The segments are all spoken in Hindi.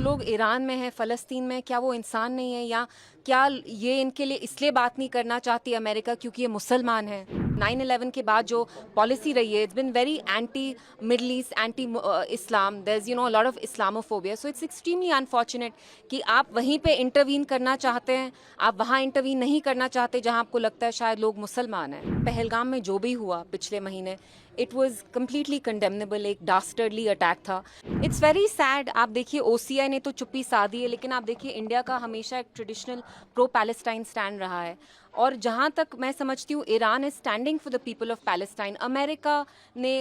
लोग ईरान में हैं, फ़लस्तीन में, क्या वो इंसान नहीं है? या क्या ये इनके लिए इसलिए बात नहीं करना चाहती अमेरिका क्योंकि ये मुसलमान हैं? 9/11 के बाद जो पॉलिसी रही है, it's been very anti Middle East, anti Islam, there is a lot of Islamophobia, so it's extremely unfortunate कि आप वहीं पे इंटरवीन करना चाहते हैं, आप वहाँ इंटरवीन नहीं करना चाहते जहाँ आपको लगता है शायद लोग मुसलमान हैं। पहलगाम में जो भी हुआ पिछले महीने, इट वॉज कम्प्लीटली कंडेमनेबल, एक डास्टर्डली अटैक था। It's very sad. आप देखिए OCI ने तो चुप्पी साधी है, लेकिन आप देखिए इंडिया का हमेशा एक ट्रेडिशनल प्रो पैलेस्टाइन स्टैंड रहा है, और जहाँ तक मैं समझती हूँ Iran is standing for the people of Palestine. America ने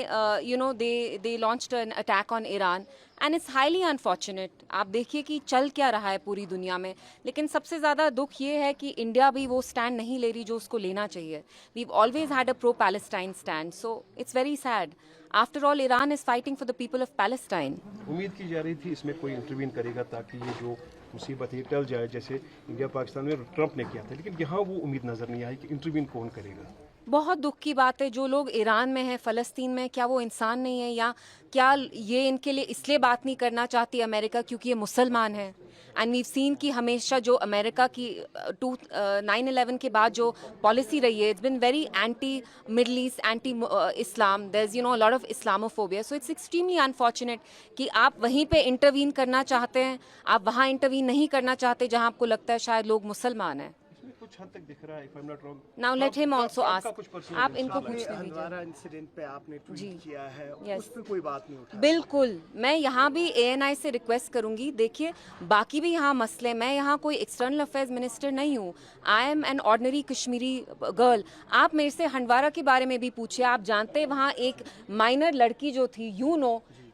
they launched an attack on Iran and it's highly unfortunate. आप देखिए कि चल क्या रहा है पूरी दुनिया में, लेकिन सबसे ज़्यादा दुख ये है कि इंडिया भी वो स्टैंड नहीं ले रही जो उसको लेना चाहिए। We always had a pro Palestine stand, so it's very sad. After all Iran is fighting for the people of Palestine. उम्मीद की जा रही थी इसमें कोई इंटरवीन करेगा ताकि ये जो मुसीबत है टल जाए, जैसे इंडिया पाकिस्तान में ट्रंप ने किया था, लेकिन यहाँ वो उम्मीद नजर नहीं आई कि इंटरवीन कौन करेगा। बहुत दुख की बात है, जो लोग ईरान में हैं, फ़लस्तीन में, क्या वो इंसान नहीं है? या क्या ये इनके लिए इसलिए बात नहीं करना चाहती अमेरिका क्योंकि ये मुसलमान हैं? एंड वीव सीन कि हमेशा जो अमेरिका की 9/11 के बाद जो पॉलिसी रही है, it's been very anti Middle East, anti Islam, there is a lot of Islamophobia, so it's extremely unfortunate कि आप वहीं पे इंटरवीन करना चाहते हैं, आप वहाँ इंटरवीन नहीं करना चाहते जहाँ आपको लगता है शायद लोग मुसलमान हैं। कुछ हद तक दिख रहा है, if I'm not wrong। Now let him also आपका आस्क। कुछ personal आप interest इनको है? पूछने दीजिए। हंदवारा इंसिडेंट पे आपने जी। ट्वीट किया है, Yes. उस पे कोई बात नहीं उठा। बिल्कुल, मैं यहाँ भी ANI से रिक्वेस्ट करूंगी। देखिए, बाकी भी यहाँ मसले, मैं यहाँ कोई एक्सटर्नल अफेयर्स मिनिस्टर नहीं हूँ, I am an ordinary Kashmiri girl. आप मेरे से हंडवारा के बारे में भी पूछिए। आप जानते हैं वहाँ एक माइनर लड़की जो थी,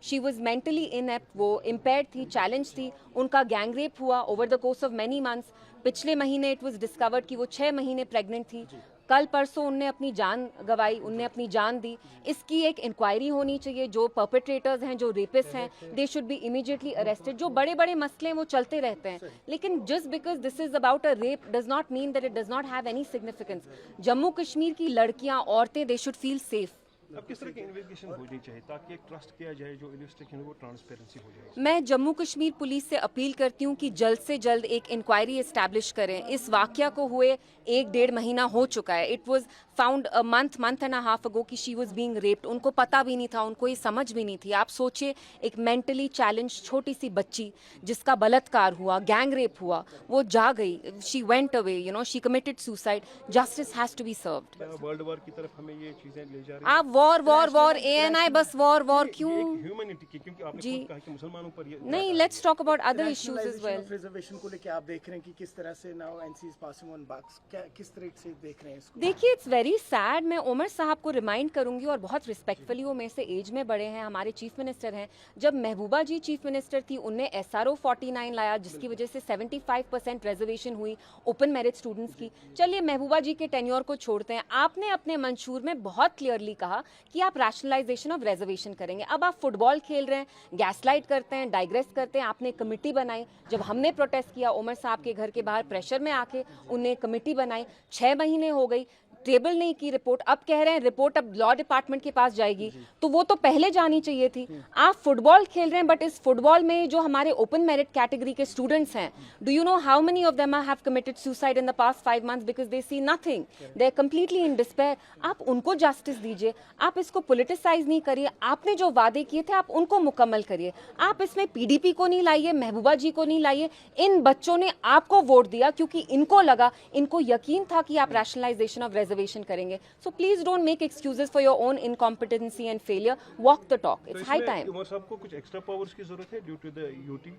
शी वॉज मेंटली इनएप्ट, वो इम्पेयर्ड थी, चैलेंज थी, उनका गैंग रेप हुआ over the course of many months. पिछले महीने इट वॉज डिस्कवर्ड कि वो 6 महीने प्रेग्नेंट थी। कल परसों उनने अपनी जान गंवाई, उनने अपनी जान दी। इसकी एक इंक्वायरी होनी चाहिए। जो परपेट्रेटर्स हैं, जो रेपिस्ट हैं, they should be immediately arrested. जो बड़े बड़े मसले हैं वो चलते रहते हैं, लेकिन just because this is about a rape does not mean that it does not have any significance. Jammu Kashmir की लड़कियां, औरतें, दे शुड फील सेफ। अब किस तरह की इन्वेस्टिगेशन होनी चाहिए ताकि एक ट्रस्ट किया जाए, जो इन्वेस्टिगेशन वो ट्रांसपेरेंसी हो जाए? मैं जम्मू कश्मीर पुलिस से अपील करती हूँ कि जल्द से जल्द एक इंक्वायरी एस्टैब्लिश करें। इस वाकया को हुए 1-1.5 महीना हो चुका है। It was found a month and a half अगो कि शी वाज बीइंग रेप्ड। उनको पता भी नहीं था, उनको ये समझ भी नहीं थी। आप सोचिए, एक मेंटली चैलेंज छोटी सी बच्ची जिसका बलात्कार हुआ, गैंग रेप हुआ, वो जा गई, she went away, she committed suicide. Justice has to be served. World war की तरफ हमें ये चीजें ले जा रही आप वॉर ANI बस वॉर क्यों? ह्यूमैनिटी की, क्योंकि आपने जी। खुद कहा कि मुसलमानों पर ये नहीं, let's talk about other issues as Rationalization well. of reservation को लेके आप देख रहे हैं कि किस तरह से now NC is passing on bucks, क्या किस तरह से देख रहे हैं इसको? देखिए, इट्स वेरी सैड। मैं उमर साहब को रिमाइंड करूंगी, और बहुत रिस्पेक्टफुली, वो मेरे से एज में बड़े हैं, हमारे चीफ मिनिस्टर हैं। जब महबूबा जी चीफ मिनिस्टर थी, उनने SRO 49 लाया, जिसकी वजह से 75% रिजर्वेशन हुई ओपन मेरिट स्टूडेंट्स की। चलिए, महबूबा जी के टेन्योर को छोड़ते हैं। आपने अपने मंशूर में बहुत क्लियरली कहा कि आप रैशनलाइजेशन ऑफ रिजर्वेशन करेंगे। अब आप फुटबॉल खेल रहे हैं, गैसलाइट करते हैं, डाइग्रेस करते हैं। आपने कमेटी बनाई, जब हमने प्रोटेस्ट किया उमर साहब के घर के बाहर प्रेशर में आके, उन्हें कमेटी बनाई। 6 महीने हो गई, टेबल नहीं की रिपोर्ट। अब कह रहे हैं रिपोर्ट अब लॉ डिपार्टमेंट के पास जाएगी, तो वो तो पहले जानी चाहिए थी। आप फुटबॉल खेल रहे हैं, बट इस फुटबॉल में जो हमारे ओपन मेरिट कैटेगरी के स्टूडेंट्स हैं, do you know how many of them have committed suicide in the past 5 months because they see nothing, they are completely in despair. आप उनको जस्टिस दीजिए, आप इसको पॉलिटिसाइज नहीं करिए। आपने जो वादे किए थे आप उनको मुकम्मल करिए। आप इसमें PDP को नहीं लाइए, महबूबा जी को नहीं लाइए। इन बच्चों ने आपको वोट दिया क्योंकि इनको लगा, इनको यकीन था कि आप रैशनलाइजेशन ऑफ रिजर्वेशन करेंगे। So please don't make excuses for your own incompetency and failure. Walk the talk. It's high time. Umar sahab को कुछ एक्स्ट्रा पावर्स की जरूरत है ड्यू टू द UT।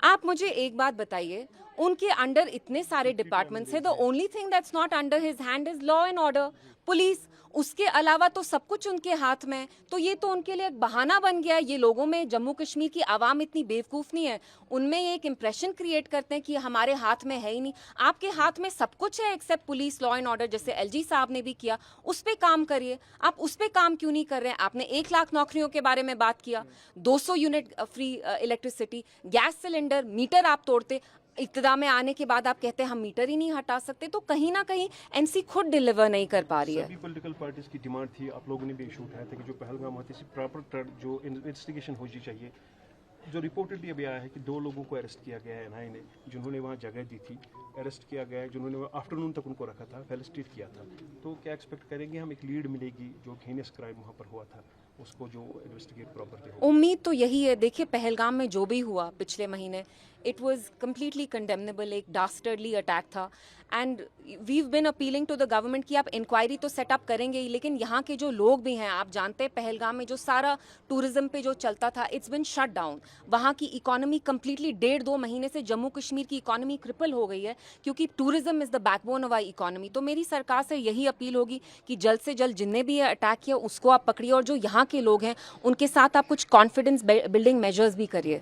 आप मुझे एक बात बताइए, उनके अंडर इतने सारे डिपार्टमेंट्स हैं, the only thing that's not under his hand is law and order, police. उसके अलावा तो सब कुछ उनके हाथ में है। तो ये तो उनके लिए एक बहाना बन गया है। ये लोगों में, जम्मू कश्मीर की आवाम इतनी बेवकूफ़ नहीं है, उनमें ये एक इंप्रेशन क्रिएट करते हैं कि हमारे हाथ में है ही नहीं। आपके हाथ में सब कुछ है except police, law and order, जैसे LG साहब ने भी किया। उस पर काम करिए। आप उस पर काम क्यों नहीं कर रहे हैं? आपने 1 लाख नौकरियों के बारे में बात किया, 200 unit free electricity, gas cylinder, meter आप तोड़ते। इक्तदा में आने के बाद आप कहते हैं हम मीटर ही नहीं हटा सकते। तो कहीं ना कहीं NC खुद डिलीवर नहीं कर पा रही है। सभी पॉलिटिकल पार्टीज की डिमांड थी, आप लोगों ने भी इशू उठाया था कि जो पहलगाम होती है प्रॉपर जो इन्वेस्टिगेशन होनी चाहिए। जो रिपोर्टेडली अभी आया है कि 2 लोगों को अरेस्ट किया गया है एनआई ने, जिन्होंने वहाँ जगह दी थी, अरेस्ट किया गया है, जिन्होंने आफ्टरनून तक उनको रखा था, फेलिसिटेट किया था। तो क्या एक्सपेक्ट करेंगे हम, एक लीड मिलेगी जो हेनियस क्राइम वहाँ पर हुआ था उसको जो इन्वेस्टिगेट प्रॉपरली हो? उम्मीद तो यही है। देखिए, पहलगाम में जो भी हुआ पिछले महीने, इट वाज कंप्लीटली कंडेमनेबल, एक डास्टर्डली अटैक था। And we've been appealing to the government कि आप इंक्वायरी तो सेटअप करेंगे ही, लेकिन यहाँ के जो लोग भी हैं, आप जानते हैं पहलगाम में जो सारा टूरिज्म पे जो चलता था, इट्स बिन शट डाउन। वहाँ की इकोनॉमी कंप्लीटली 1.5-2 महीने से जम्मू कश्मीर की इकोनॉमी क्रिपल हो गई है, क्योंकि tourism is the backbone of our economy. तो मेरी सरकार से यही अपील होगी कि जल्द से जल्द जिनने भी ये अटैक किया उसको आप पकड़िए, और जो यहाँ के लोग हैं उनके साथ आप कुछ कॉन्फिडेंस बिल्डिंग मेजर्स भी करिए।